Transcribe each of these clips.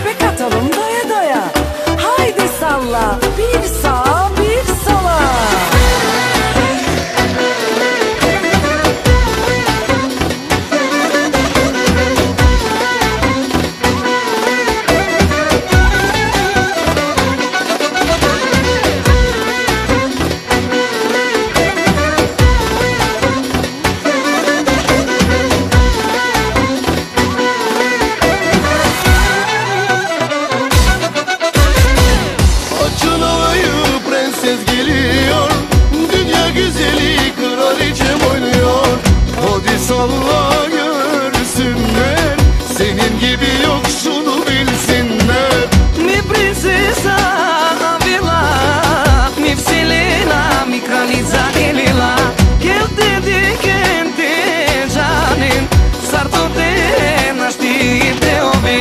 göbek atalım doya doya. Haydi salla, bir sağa bir sola. Salla görsünler, senin gibi yok şunu bilsinler. Mi princesa Avila, mi vselena, mi kraljica Kelila. Kel te dikente janin, sarto te naštite ove.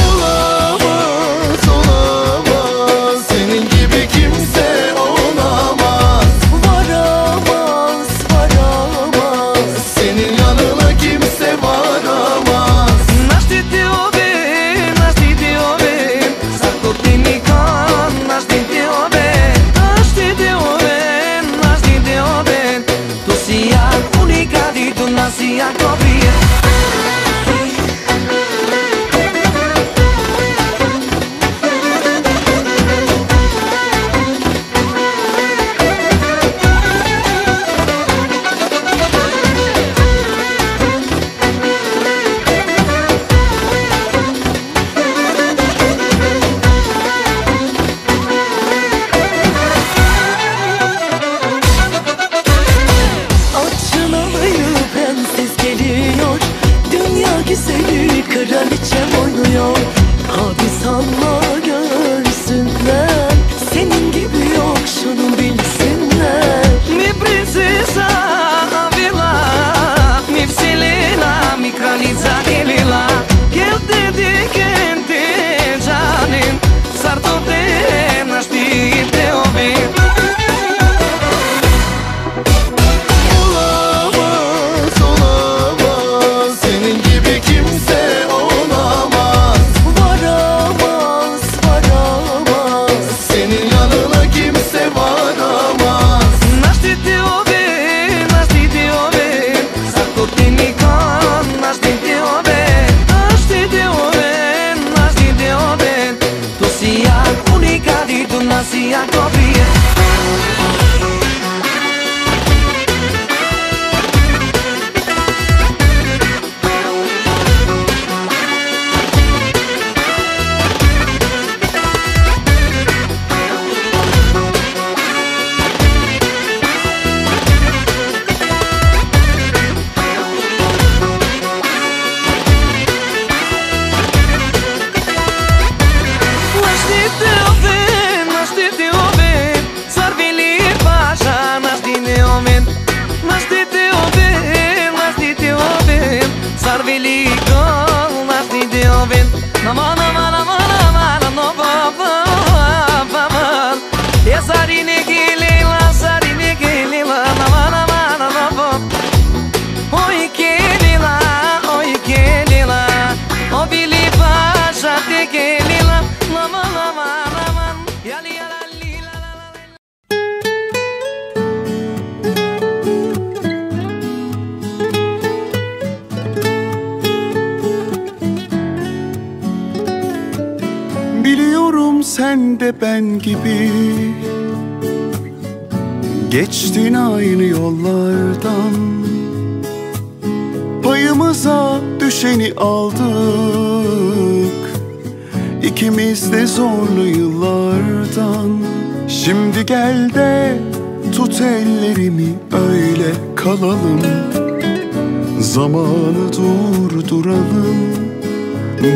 Olamaz, olamaz, senin gibi kimse olamaz. Varamaz, varamaz. Senin yanına kimse varamaz. Naštite ove, naštite ove, sarto te nikon, naštite ove. Naštite ove, naštite ove, tu si ja unica di tu nasi ja kopije. Açın alayı prenses geliyor. Dünya güzeli kraliçem oynuyor. Hadi salla görsünler, senin gibi yok şunu bilsinler. Mi princesa Avila, mi vselena, mi kraljica Kelila. Kel te dikente janin, sarto te naštite ove. Olamaz, olamaz, senin gibi kimse olamaz. Varamaz, varamaz. Senin yanına kimse varamaz. Naštite ove, naštite ove, sarto te nikon, naštite ove. Naštite ove, naštite ove, tu si ja unica di tu nasi ja kopije. Naštite ove, car veli paša, naštite ove. Naštite ove, naštite ove, car veli gol, naštite ove. Nama, nama, nama, nama, nama, nama, nama. Ja sarine gelila, nama, nama, nama. Oj gelila, o veli paša te gelila, nama, nama, nama. Yali, yali, la, la, la. Biliyorum sen de ben gibi geçtin aynı yollardan. Payımıza düşeni aldık, İkimiz de zorlu yıllardan. Şimdi gel de tut ellerimi, öyle kalalım. Zamanı durduralım,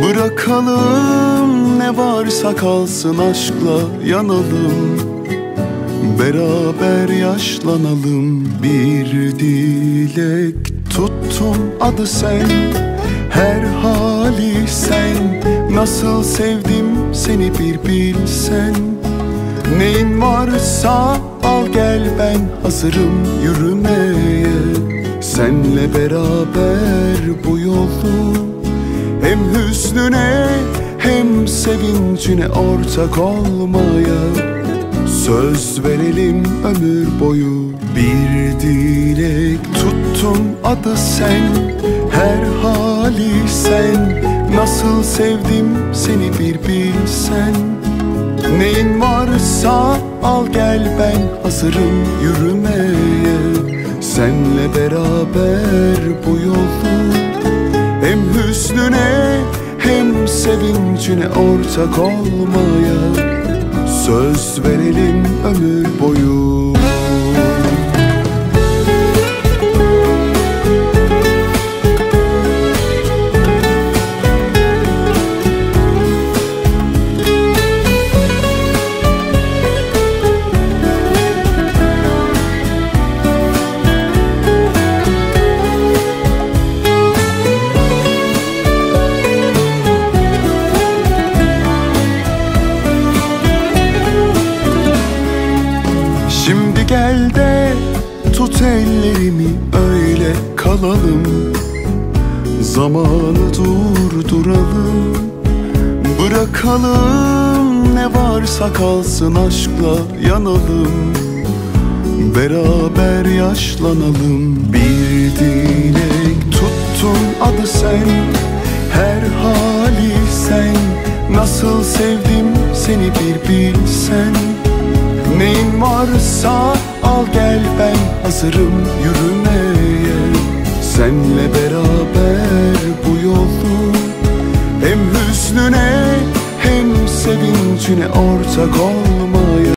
bırakalım ne varsa kalsın, aşkla yanalım. Beraber yaşlanalım. Bir dilek tuttum, adı sen, her hali sen. Nasıl sevdim seni bir bilsen. Neyin varsa al gel, ben hazırım yürümeye. Senle beraber bu yolu Hem hüznüne hem sevincine ortak olmaya söz verelim ömür boyu. Bir dilek tuttum adı sen, her hali sen. Nasıl sevdim seni bir bilsen. Neyin varsa al gel, ben hazırım yürümeye. Senle beraber bu yolu, hem hüznüne hem sevincine ortak olmaya söz verelim ömür boyu. Şimdi gel de tut ellerimi, öyle kalalım. Zamanı durduralım, bırakalım ne varsa kalsın, aşkla yanalım. Beraber yaşlanalım. Bir dilek tuttun adı sen, her hali sen. Nasıl sevdim seni bir bilsen. Neyin varsa al gel, ben hazırım yürümeye. Senle beraber bu yolu, hem hüznüne hem sevincine ortak olma.